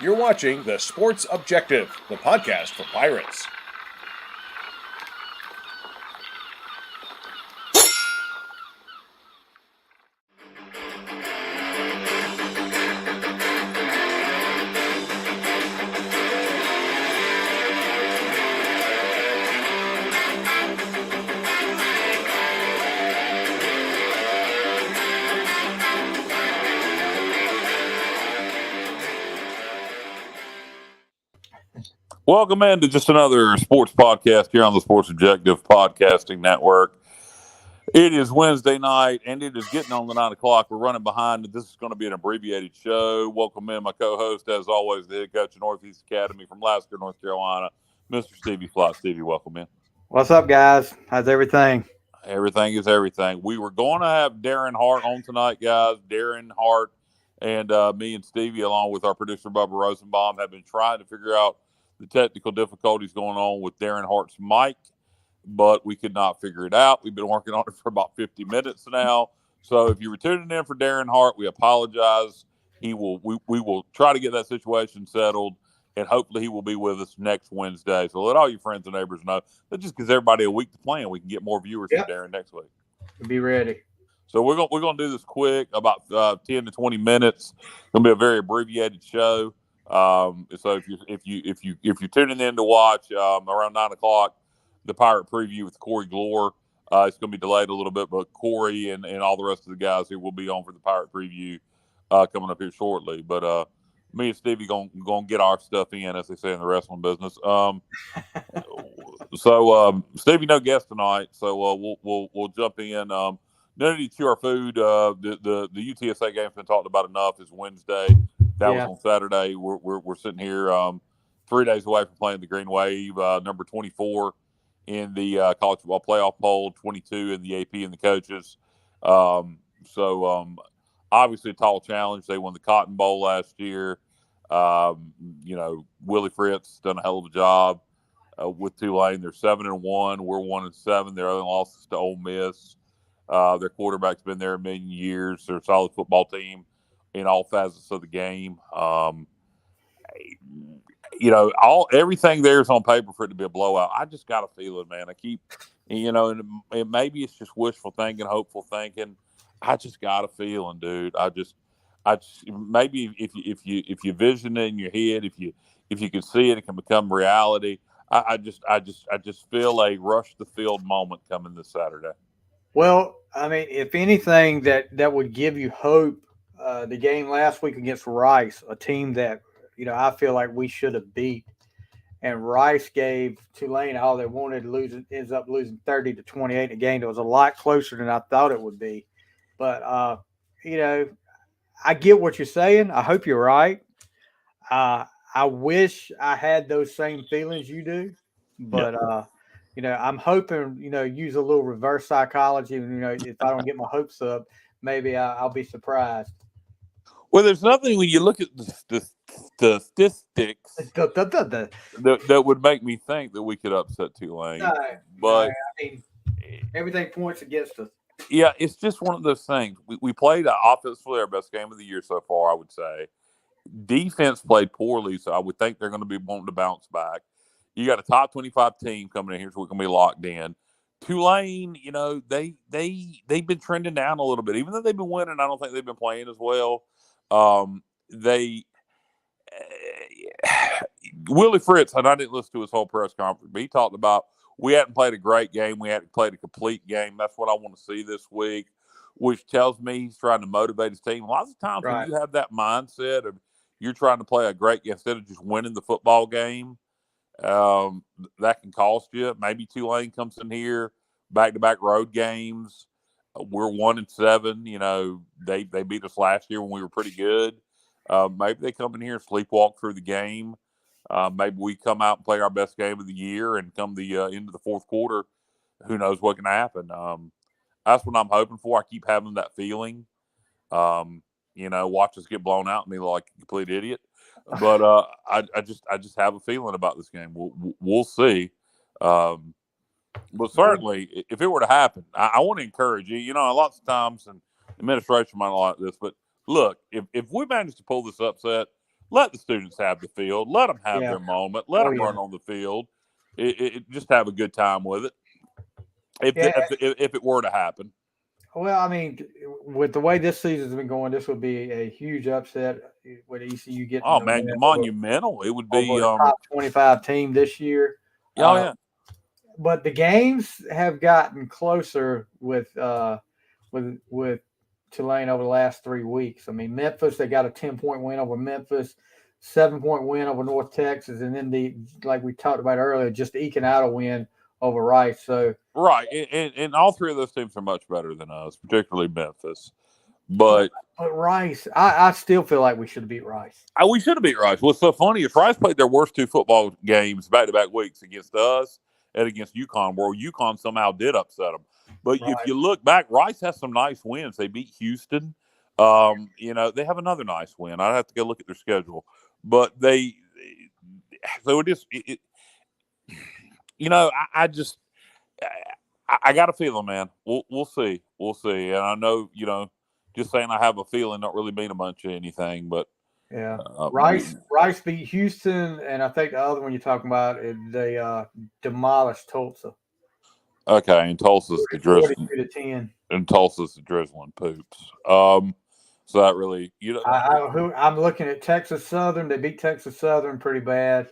You're watching The Sports Objective, the podcast for Pirates. Welcome into just another sports podcast here on the Sports Objective Podcasting Network. It is Wednesday night, and it is getting on the 9 o'clock. We're running behind. This is going to be an abbreviated show. Welcome in my co-host, as always, the head coach of Northeast Academy from Lasker, North Carolina, Mr. Stevie Fly. Stevie, welcome in. What's up, guys? How's everything? Everything is everything. We were going to have Daren Hart on tonight, guys. Daren Hart and me and Stevie, along with our producer, Bubba Rosenbaum, have been trying to figure out the technical difficulties going on with Daren Hart's mic, but we could not figure it out. We've been working on it for about 50 minutes now. So if you were tuning in for Daren Hart, we apologize. We will try to get that situation settled, and hopefully he will be with us next Wednesday. So let all your friends and neighbors know that just gives everybody a week to plan. We can get more viewers from Daren next week. Be ready. So we're gonna do this quick, about 10 to 20 minutes. It's gonna be a very abbreviated show. So if you're tuning in to watch around 9 o'clock, the Pirate preview with Corey Glore, it's going to be delayed a little bit, but Corey and all the rest of the guys here will be on for the Pirate preview coming up here shortly. But me and Stevie gonna get our stuff in, as they say in the wrestling business. So Stevie, no guest tonight, so we'll jump in. None of you chew our food. The UTSA game's been talked about enough. It's Wednesday. That was on Saturday. We're sitting here 3 days away from playing the Green Wave, number 24 in the college football playoff poll, 22 in the AP and the coaches. So obviously a tall challenge. They won the Cotton Bowl last year. Willie Fritz done a hell of a job with Tulane. They're 7-1. We're 1-7. Their only loss is to Ole Miss. Their quarterback's been there a million years. They're a solid football team in all facets of the game. Everything there is on paper for it to be a blowout. I just got a feeling, man. I keep, and maybe it's just wishful thinking, hopeful thinking. I just got a feeling, dude. I just maybe if you vision it in your head, if you can see it, it can become reality. I just feel a rush the field moment coming this Saturday. Well, I mean, if anything that would give you hope, the game last week against Rice, a team that, I feel like we should have beat. And Rice gave Tulane all they wanted, ends up losing 30-28 in a game that was a lot closer than I thought it would be. But, I get what you're saying. I hope you're right. I wish I had those same feelings you do. But, I'm hoping, use a little reverse psychology. If I don't get my hopes up, maybe I'll be surprised. Well, there's nothing when you look at the statistics that would make me think that we could upset Tulane. But everything points against us. Yeah, it's just one of those things. We played offensively our best game of the year so far, I would say. Defense played poorly, so I would think they're going to be wanting to bounce back. You got a top 25 team coming in here, so we're going to be locked in. Tulane, they've been trending down a little bit. Even though they've been winning, I don't think they've been playing as well. Willie Fritz, and I didn't listen to his whole press conference, but he talked about we hadn't played a great game. We hadn't played a complete game. That's what I want to see this week, which tells me he's trying to motivate his team. Lots of times when you have that mindset of you're trying to play a great game instead of just winning the football game, that can cost you. Maybe Tulane comes in here, back-to-back road games. We're 1-7. They beat us last year when we were pretty good. Maybe they come in here and sleepwalk through the game. Maybe we come out and play our best game of the year, and come the into the fourth quarter, who knows what can happen. That's what I'm hoping for. I keep having that feeling. Watch us get blown out and be like a complete idiot. But I just have a feeling about this game. We'll see. But certainly, if it were to happen, I want to encourage you. Lots of times, and administration might not like this, but look, if we manage to pull this upset, let the students have the field. Let them have Yeah. their moment. Let them run on the field. Just have a good time with it. If it were to happen. Well, I mean, with the way this season's been going, this would be a huge upset with ECU getting. Oh man, monumental! It would be top 25 team this year. Oh yeah. But the games have gotten closer with Tulane over the last 3 weeks. I mean, Memphis, they got a 10-point win over Memphis, 7-point win over North Texas, and then like we talked about earlier, just eking out a win over Rice. So right, and all three of those teams are much better than us, particularly Memphis. But Rice, I still feel like we should have beat Rice. We should have beat Rice. What's so funny is Rice played their worst 2 football games back-to-back weeks against us and against UConn, where UConn somehow did upset them. But if you look back, Rice has some nice wins. They beat Houston. They have another nice win. I'd have to go look at their schedule. But I got a feeling, man. We'll see. We'll see. And I know, just saying I have a feeling don't really mean a bunch of anything, but yeah. Rice beat Houston, and I think the other one you're talking about, they demolished Tulsa. Okay, and Tulsa's the drizzling. 42-10. And Tulsa's the drizzling poops. So that really, I'm looking at Texas Southern. They beat Texas Southern pretty bad.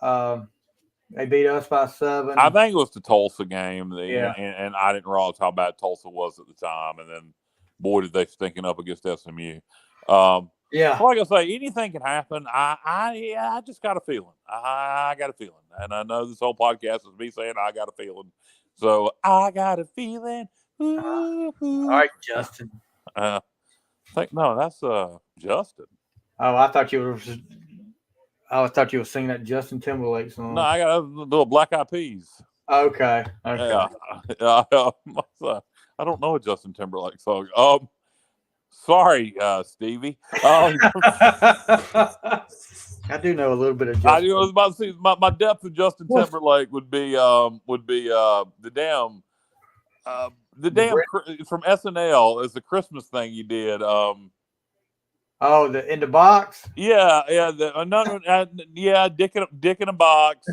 They beat us by 7. I think it was the Tulsa game. Yeah. And I didn't realize how bad Tulsa was at the time. And then, boy, did they stinking up against SMU. Yeah. Like I say, anything can happen. I just got a feeling. I got a feeling. And I know this whole podcast is me saying I got a feeling. So I got a feeling. All right, Justin. No, that's Justin. Oh, I thought you were singing that Justin Timberlake song. No, I got a little Black Eyed Peas. Okay. Yeah. I don't know a Justin Timberlake song. Sorry, Stevie. I do know a little bit of Justin. I was about to say my depth of Justin Timberlake would be the damn from SNL as the Christmas thing you did. The in the box. Yeah, Dick in a box.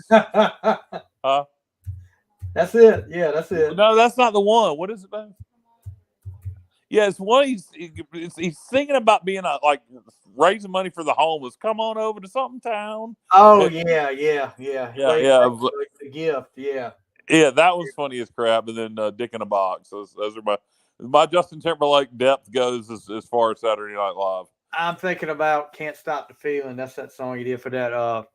That's it. Yeah, that's it. No, that's not the one. What is it, man? Yeah, it's one. He's thinking about being raising money for the homeless. Come on over to something town. Oh yeah. The gift. Yeah. Yeah, that was funny as crap. And then Dick in a Box. Those are my Justin Timberlake depth goes as far as Saturday Night Live. I'm thinking about "Can't Stop the Feeling." That's that song you did for that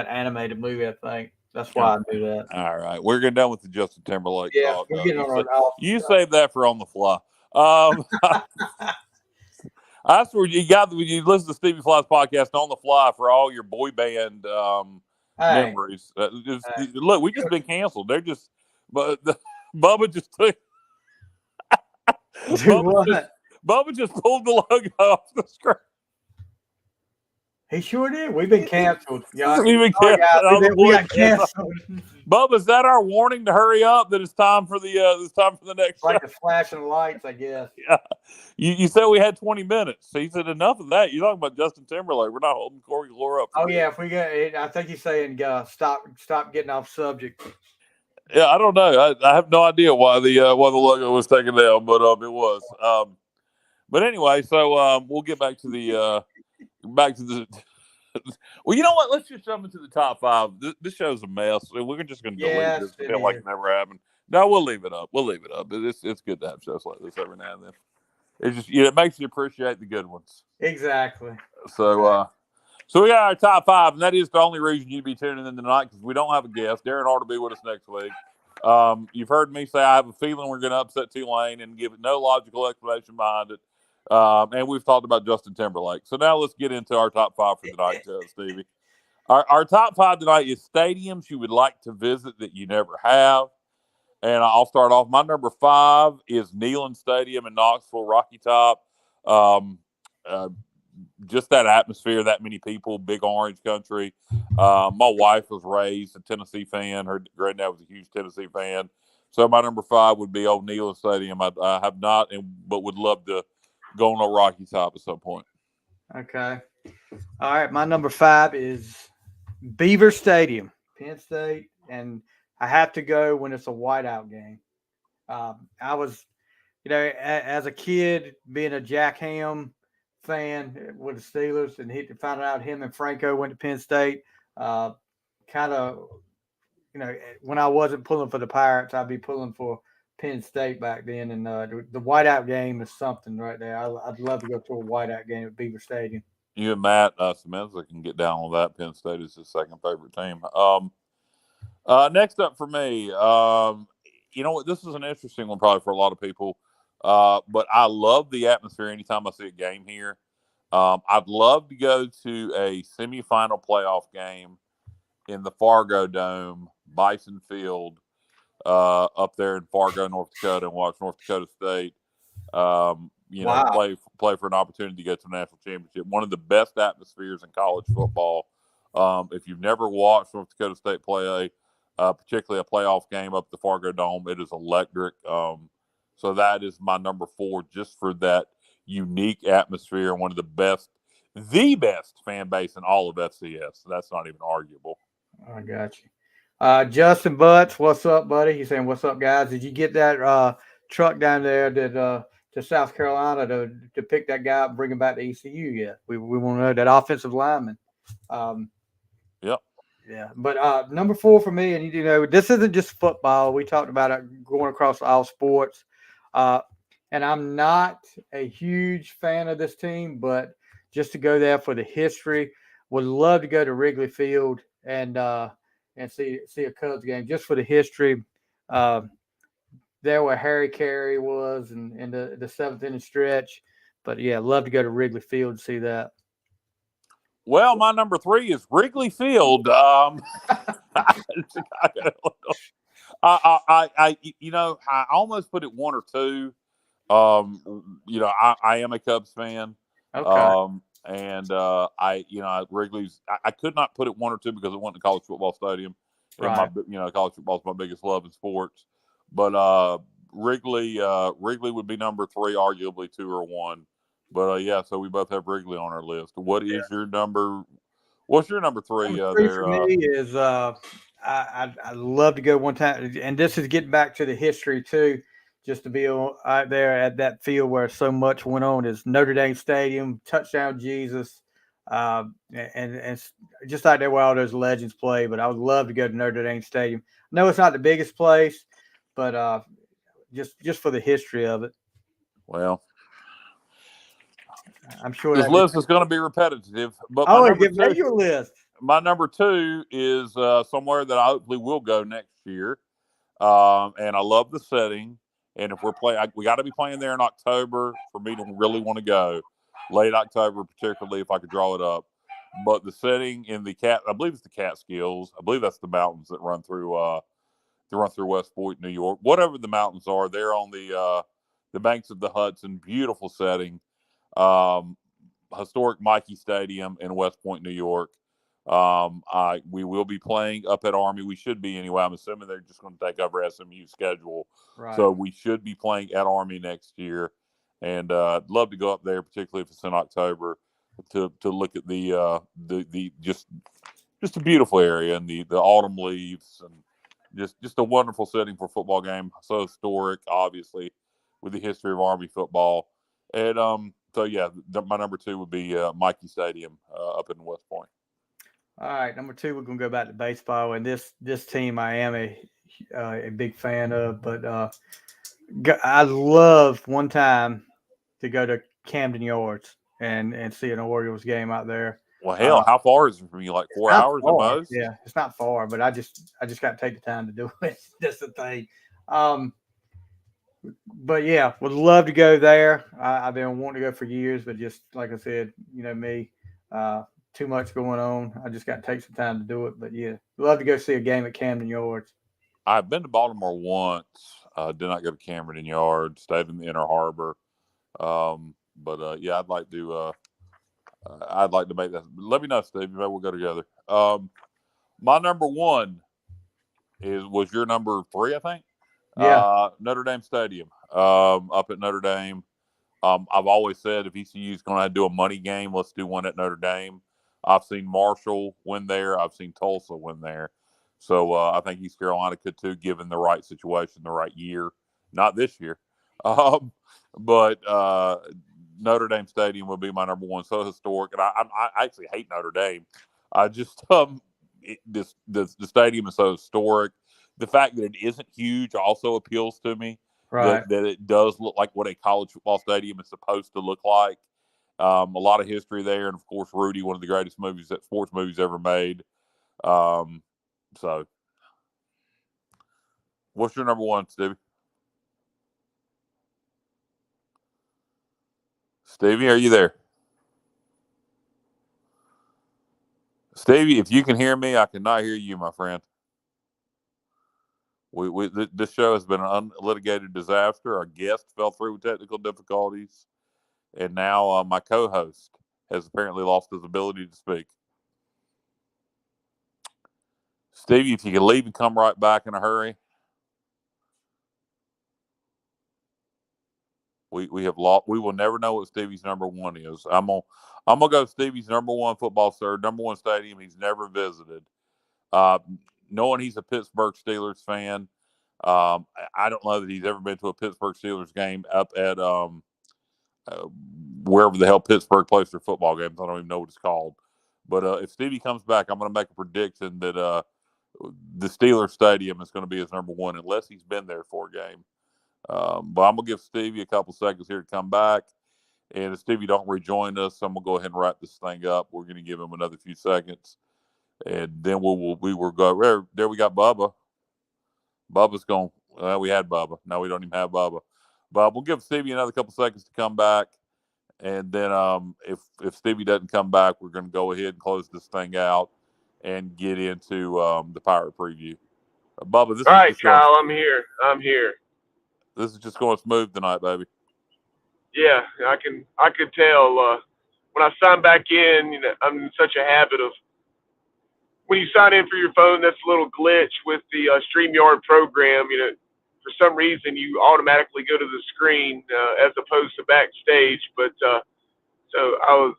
animated movie. I think that's why I do that. All right, we're getting done with the Justin Timberlake talk. You save that for on the fly. That's where you listen to Stevie Fly's podcast on the fly for all your boy band memories. Look, we just been canceled. They're just, Bubba just took. Bubba just pulled the logo off the screen. He sure did. We've been canceled. We've been canceled. We got canceled. Bubba, is that our warning to hurry up? That it's time for the next like show? the flashing lights, I guess. Yeah. You said we had 20 minutes. So he said enough of that. You're talking about Justin Timberlake. We're not holding Corey Glore up. Yeah, if we get, I think he's saying stop getting off subject. Yeah, I don't know. I have no idea why the logo was taken down, but it was. But anyway, so we'll get back to the. Well, you know what? Let's just jump into the top 5. This show's a mess. We're just going to delete this and like it never happened. No, we'll leave it up. It's good to have shows like this every now and then. It's just it makes you appreciate the good ones. Exactly. So we got our top 5, and that is the only reason you'd be tuning in tonight because we don't have a guest. Daren Hart will be with us next week. You've heard me say I have a feeling we're going to upset Tulane and give it no logical explanation behind it. And we've talked about Justin Timberlake. So now let's get into our top 5 for tonight, Stevie. Our top 5 tonight is stadiums you would like to visit that you never have. And I'll start off. My number 5 is Neyland Stadium in Knoxville, Rocky Top. Just that atmosphere, that many people, big orange country. My wife was raised a Tennessee fan. Her granddad was a huge Tennessee fan. So my number 5 would be old Neyland Stadium. I have not, but would love to go on a Rocky Top at some point. Okay. All right, my number 5 is Beaver Stadium, Penn State, and I have to go when it's a whiteout game. I was, as a kid, being a Jack Ham fan with the Steelers, and he found out him and Franco went to Penn State. Kind of, when I wasn't pulling for the Pirates, I'd be pulling for Penn State back then. And the whiteout game is something right there. I'd love to go to a whiteout game at Beaver Stadium. You and Matt Semenza can get down on that. Penn State is his second favorite team. Next up for me, you know what? This is an interesting one probably for a lot of people, but I love the atmosphere anytime I see a game here. I'd love to go to a semifinal playoff game in the Fargo Dome, Bison Field, up there in Fargo, North Dakota, and watch North Dakota State. Play for an opportunity to go to the national championship. One of the best atmospheres in college football. If you've never watched North Dakota State play particularly a playoff game up at the Fargo Dome, it is electric. So that is my number 4, just for that unique atmosphere. One of the best fan base in all of FCS. So that's not even arguable. I got you. Justin Butts, what's up, buddy? He's saying, "What's up, guys? Did you get that truck down there to South Carolina to pick that guy up and bring him back to ECU yet? We want to know that offensive lineman." Yep. Yeah, but number 4 for me, and this isn't just football. We talked about it going across all sports, and I'm not a huge fan of this team, but just to go there for the history, would love to go to Wrigley Field and see a Cubs game just for the history. There where Harry Carey was in the 7th inning stretch, but yeah, love to go to Wrigley Field and see that. Well, my number 3 is Wrigley Field. I almost put it 1 or 2. I am a Cubs fan. Okay. Wrigley's. I could not put it 1 or 2 because it wasn't a college football stadium. Right. And college football is my biggest love in sports. But Wrigley would be number 3, arguably 2 or 1. But so we both have Wrigley on our list. What is your number? What's your number 3? Number 3 for me is I'd love to go one time, and this is getting back to the history too, just to be out there at that field where so much went on, is Notre Dame Stadium, Touchdown Jesus, and just out there where all those legends play. But I would love to go to Notre Dame Stadium. I know it's not the biggest place, but just for the history of it. Well, I'm sure this list is going to be repetitive. But make your list. My number 2 is somewhere that I hopefully will go next year, and I love the setting. And if we're playing, we got to be playing there in October for me to really want to go. Late October, particularly if I could draw it up. But the setting in I believe it's the Catskills. I believe that's the mountains that run through West Point, New York. Whatever the mountains are, they're on the banks of the Hudson. Beautiful setting. Historic Mikey Stadium in West Point, New York. We will be playing up at Army. We should be anyway. I'm assuming they're just going to take over SMU's schedule. Right. So we should be playing at Army next year. And I'd love to go up there, particularly if it's in October, to look at the just a beautiful area and the autumn leaves and just a wonderful setting for a football game. So historic, obviously, with the history of Army football. And my number 2 would be Mikey Stadium up in West Point. All right, number 2, we're gonna go back to baseball, and this team I am a big fan of, but I love one time to go to Camden Yards and see an Orioles game out there. Well, hell, how far is it from you? Like 4 hours at most? Yeah, it's not far, but I just got to take the time to do it. That's the thing. But yeah, would love to go there. I've been wanting to go for years, but just like I said, me, too much going on. I just got to take some time to do it. But yeah, love to go see a game at Camden Yards. I've been to Baltimore once. Did not go to Camden Yards. Stayed in the Inner Harbor. I'd like to. I'd like to make that. Let me know, Steve. Maybe we'll go together. My number 1 was your number 3, I think. Yeah. Notre Dame Stadium. Up at Notre Dame. I've always said if ECU is going to do a money game, let's do one at Notre Dame. I've seen Marshall win there. I've seen Tulsa win there. So I think East Carolina could too, given the right situation, the right year. Not this year. But Notre Dame Stadium would be my number one. So historic. And I actually hate Notre Dame. I just the stadium is so historic. The fact that it isn't huge also appeals to me. Right. That it does look like what a college football stadium is supposed to look like. A lot of history there, and of course, Rudy, one of the greatest sports movies ever made. So, what's your number one, Stevie? Stevie, are you there? Stevie, if you can hear me, I cannot hear you, my friend. This show has been an unlitigated disaster. Our guest fell through with technical difficulties, and now my co-host has apparently lost his ability to speak. Stevie, if you can leave and come right back in a hurry. We have lost. We will never know what Stevie's number one is. I'm gonna go Stevie's number one football number one stadium he's never visited. Knowing he's a Pittsburgh Steelers fan, I don't know that he's ever been to a Pittsburgh Steelers game up at wherever the hell Pittsburgh plays their football games. I don't even know what it's called. But if Stevie comes back, I'm going to make a prediction that the Steelers Stadium is going to be his number one, unless he's been there for a game. But I'm going to give Stevie a couple seconds here to come back. And if Stevie don't rejoin us, I'm going to go ahead and wrap this thing up. We're going to give him another few seconds. And then we will go. There we got Bubba. Bubba's going. We had Bubba. No, we don't even have Bubba. But we'll give Stevie another couple seconds to come back. And then if Stevie doesn't come back, we're going to go ahead and close this thing out and get into the Pirate preview. Bubba, this all is right, just going, Kyle. I'm here. This is just going smooth tonight, baby. Yeah, I could tell when I signed back in. You know, I'm in such a habit of when you sign in for your phone, that's a little glitch with the StreamYard program. You know, for some reason you automatically go to the screen as opposed to backstage. But so I was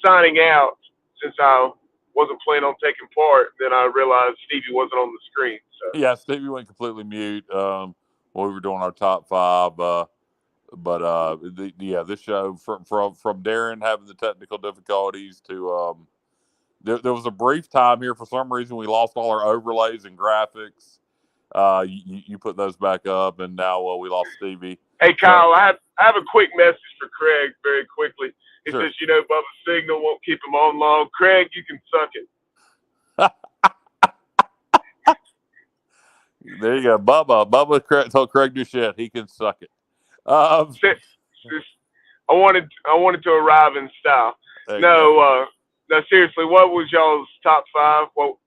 signing out since I wasn't planning on taking part. Then I realized Stevie wasn't on the screen. So Yeah, Stevie went completely mute when we were doing our top five. This show from Daren having the technical difficulties to there was a brief time here for some reason we lost all our overlays and graphics. You put those back up, and now we lost Stevie. Hey, Kyle, I have a quick message for Craig very quickly. He Sure. says, you know, Bubba's signal won't keep him on long. Craig, you can suck it. There you go. Bubba told Craig to shit. He can suck it. I wanted to arrive in style. No, seriously, what was y'all's top five? Well,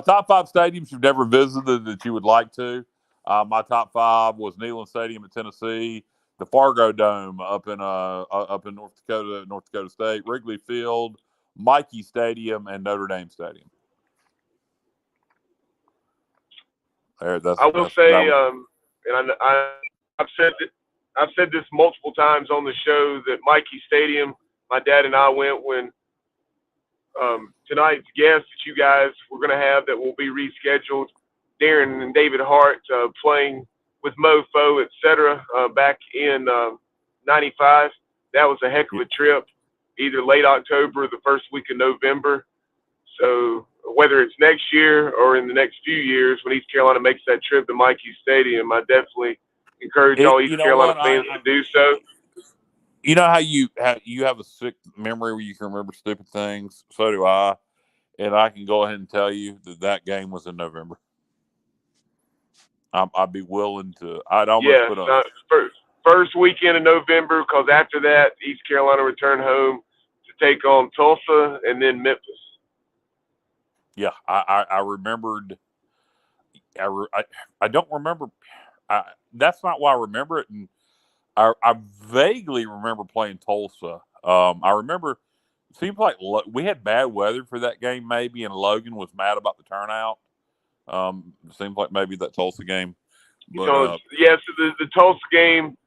top five stadiums you've never visited that you would like to. My top five was Neyland Stadium at Tennessee, the Fargo Dome up in North Dakota State, Wrigley Field, Mikey Stadium, and Notre Dame Stadium. I will say, and I've said this multiple times on the show that Mikey Stadium, my dad and I went when tonight's guest that you guys were going to have that will be rescheduled, Daren and David Hart playing with Mofo, etc. Back in '95. That was a heck of a trip, either late October or the first week of November. So whether it's next year or in the next few years when East Carolina makes that trip to Mikey Stadium, I definitely encourage all East Carolina fans to do so. You know how you have a sick memory where you can remember stupid things? So do I. And I can go ahead and tell you that game was in November. I'd be willing to. I'd almost put on first weekend of November, because after that, East Carolina returned home to take on Tulsa and then Memphis. Yeah, I remembered. I don't remember. That's not why I remember it. And I vaguely remember playing Tulsa. I remember it seems like we had bad weather for that game, maybe, and Logan was mad about the turnout. It seems like maybe that Tulsa game. But so the Tulsa game,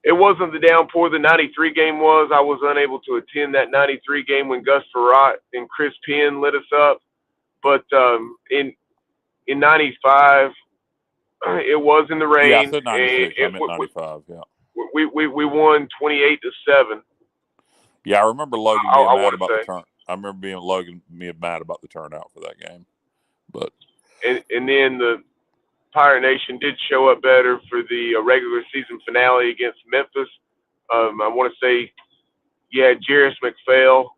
it wasn't the downpour the 93 game was. I was unable to attend that 93 game when Gus Farrat and Chris Penn lit us up. But in 95, it was in the rain. Yeah, I said 96. I meant 95, yeah. We won 28-7. Yeah, I remember Logan I being mad wanna about say. the turn. I remember Logan being mad about the turnout for that game. But And then the Pirate Nation did show up better for the regular season finale against Memphis. I want to say you had Jarris McPhail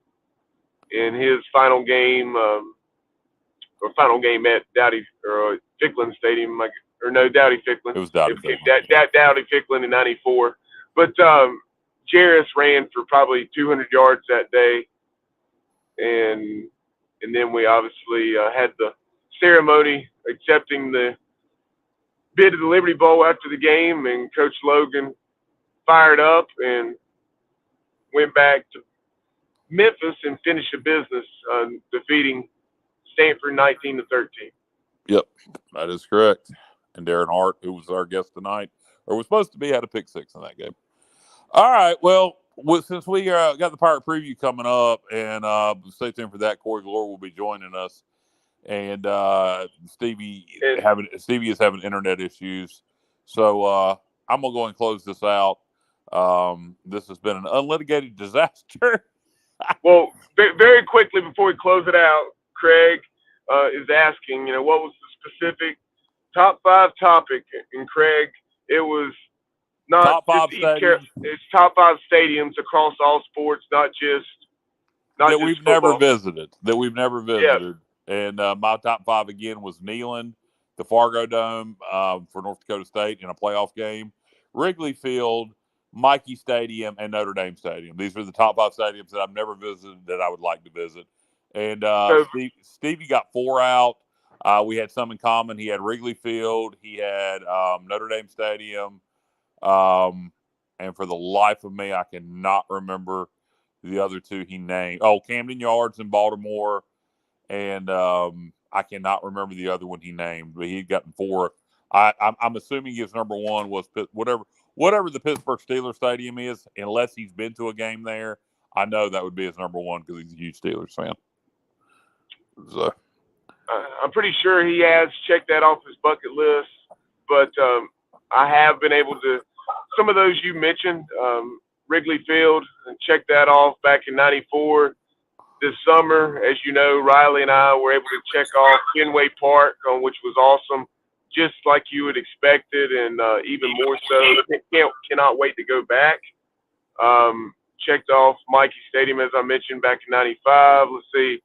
in his final game, or final game at Dowdy or Ficklin Stadium, Dowdy Ficklin. it was Dowdy It became Ficklin. Dowdy Ficklin in '94. But Jarris ran for probably 200 yards that day, and then we obviously had the ceremony accepting the bid of the Liberty Bowl after the game, and Coach Logan fired up and went back to Memphis and finished the business, defeating Stanford 19-13. Yep, that is correct. And Daren Hart, who was our guest tonight, or was supposed to be, had a pick six in that game. All right, well, since we got the Pirate Preview coming up, and stay tuned for that, Corey Glore will be joining us. And Stevie is having internet issues. So I'm going to go and close this out. This has been an unlitigated disaster. Well, very quickly before we close it out, Craig is asking, what was the specific top 5 topic? And Craig, it was not top 5 stadiums. It's top 5 stadiums across all sports, not just that we've football. never visited. And my top 5 again was Neyland, the Fargo Dome for North Dakota State in a playoff game, Wrigley Field, Mikey Stadium, and Notre Dame Stadium. These are the top 5 stadiums that I've never visited that I would like to visit. And Stevie got 4 out. We had some in common. He had Wrigley Field. He had Notre Dame Stadium. And for the life of me, I cannot remember the other 2 he named. Oh, Camden Yards in Baltimore. And I cannot remember the other one he named, but he'd gotten 4. I'm assuming his number 1 was whatever the Pittsburgh Steelers Stadium is, unless he's been to a game there. I know that would be his number 1 because he's a huge Steelers fan. So I'm pretty sure he has checked that off his bucket list, but I have been able to, some of those you mentioned, Wrigley Field, and check that off back in '94. This summer, as you know, Riley and I were able to check off Fenway Park, which was awesome, just like you would expect it, and even more so. Cannot wait to go back. Checked off Mikey Stadium, as I mentioned, back in '95. Let's see,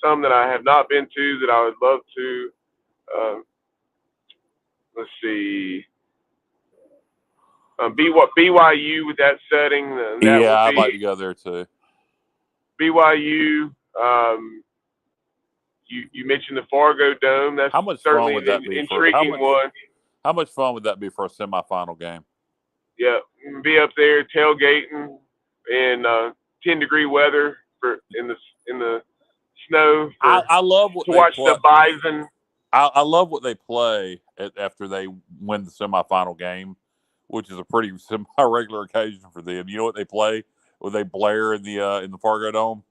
some that I have not been to that I would love to. Let's see. BYU with that setting. I'd like to go there too. BYU. You mentioned the Fargo Dome. That's how much certainly fun would that an be intriguing one. How much fun would that be for a semifinal game? Yeah, be up there tailgating in 10-degree weather in the snow. I love what to watch the Bison. I love what they play after they win the semifinal game, which is a pretty semi-regular occasion for them. You know what they play? Where they blare in the Fargo Dome?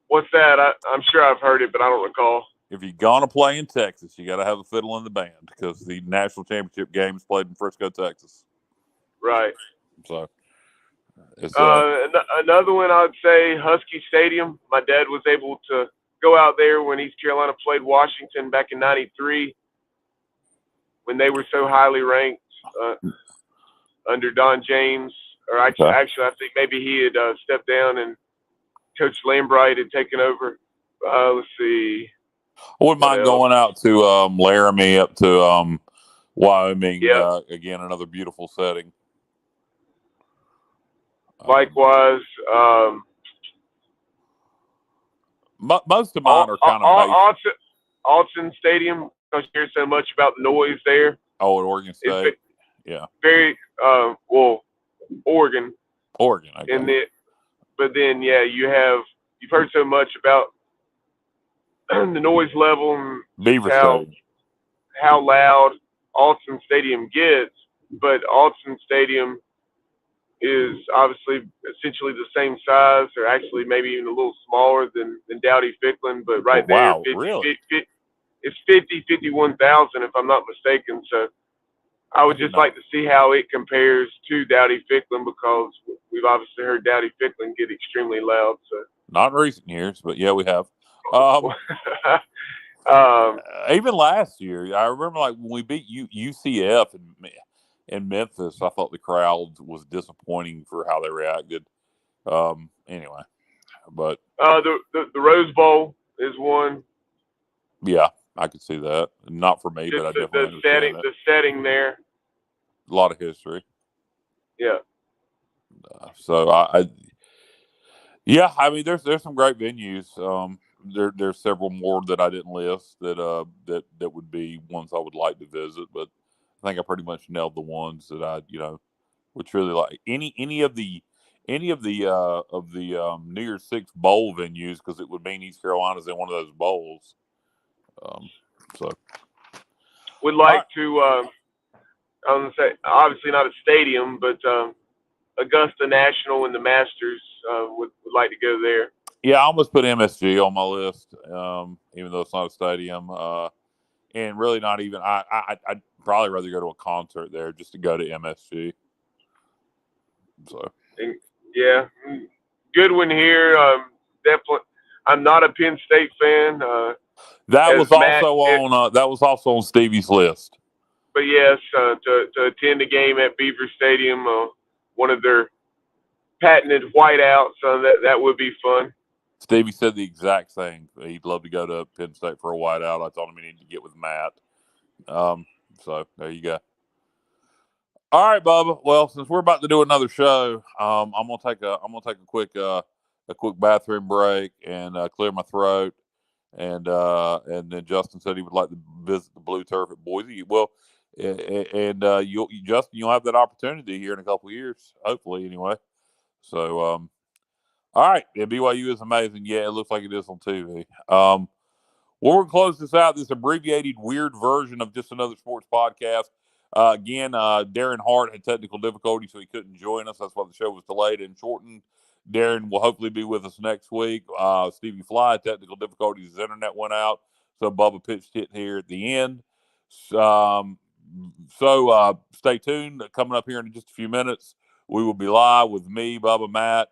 What's that? I'm sure I've heard it, but I don't recall. If you're going to play in Texas, you got to have a fiddle in the band because the national championship game is played in Frisco, Texas. Right. So, it's another one I would say Husky Stadium. My dad was able to go out there when East Carolina played Washington back in '93 when they were so highly ranked under Don James. Or actually, I think maybe he had stepped down and Coach Lambright had taken over. Let's see. I wouldn't mind going out to Laramie, up to Wyoming. Yep. Again, another beautiful setting. Likewise. Most of mine are kind of Alton Stadium. I hear so much about the noise there. Oh, at Oregon State. Yeah. Very Oregon. I guess. But then you've heard so much about the noise level and Beaver Stadium. How loud Alton Stadium gets. but Alston Stadium is obviously essentially the same size, or actually maybe even a little smaller than Dowdy-Ficklen, but right there, Wow, really? It's 51,000 if I'm not mistaken. So I would just like to see how it compares to Dowdy-Ficklen, because we've obviously heard Dowdy-Ficklen get extremely loud. So not in recent years, but yeah, we have. Even last year, I remember like when we beat UCF in Memphis, I thought the crowd was disappointing for how they reacted. Anyway, but the Rose Bowl is one. yeah, I could see that. Not for me, Just but I definitely understand it. the setting there. A lot of history. Yeah. So I mean, there's some great venues. There's several more that I didn't list that would be ones I would like to visit, but I think I pretty much nailed the ones that I would truly like. Any of the New Year's Six bowl venues, because it would mean East Carolina's in one of those bowls. So would like to. I was gonna say obviously not a stadium, but Augusta National and the Masters would like to go there. yeah, I almost put MSG on my list, even though it's not a stadium, and really not even. I'd probably rather go to a concert there just to go to MSG. So And, yeah, good one here. Definitely, I'm not a Penn State fan. that was also on Stevie's list. But yes, to attend a game at Beaver Stadium, one of their patented whiteouts, that would be fun. Stevie said the exact thing. He'd love to go to Penn State for a whiteout. I told him he needed to get with Matt. So there you go. All right, Bubba. Well, since we're about to do another show, I'm gonna take a quick bathroom break and clear my throat. And then Justin said he would like to visit the Blue Turf at Boise. Well, and Justin, you'll have that opportunity here in a couple of years, hopefully, anyway. So, all right, and BYU is amazing. Yeah, it looks like it is on TV. We're going to close this out. This abbreviated, weird version of Just Another Sports Podcast. Again, Daren Hart had technical difficulties, so he couldn't join us. That's why the show was delayed and shortened. Daren will hopefully be with us next week. Stevie Fly, technical difficulties. His internet went out, so Bubba pitched hit here at the end. So stay tuned. Coming up here in just a few minutes, we will be live with me, Bubba, Matt,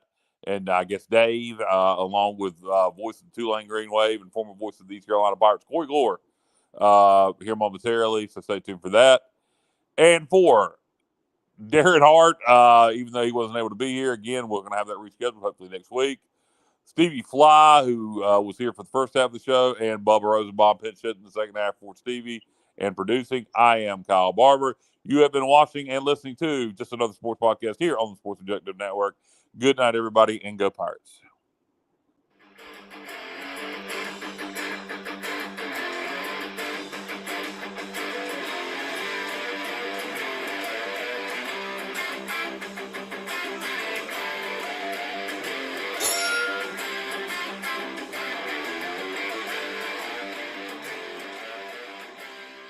and I guess Dave, along with voice of the Tulane Green Wave and former voice of the East Carolina Pirates, Corey Glore, here momentarily. So stay tuned for that. And for Daren Hart, even though he wasn't able to be here, again, we're going to have that rescheduled hopefully next week. Stevie Fly, who was here for the first half of the show, and Bubba Rosenbaum pinch hit in the second half for Stevie and producing. I am Kyle Barber. You have been watching and listening to Just Another Sports Podcast here on the Sports Objective Network. Good night, everybody, and go Pirates.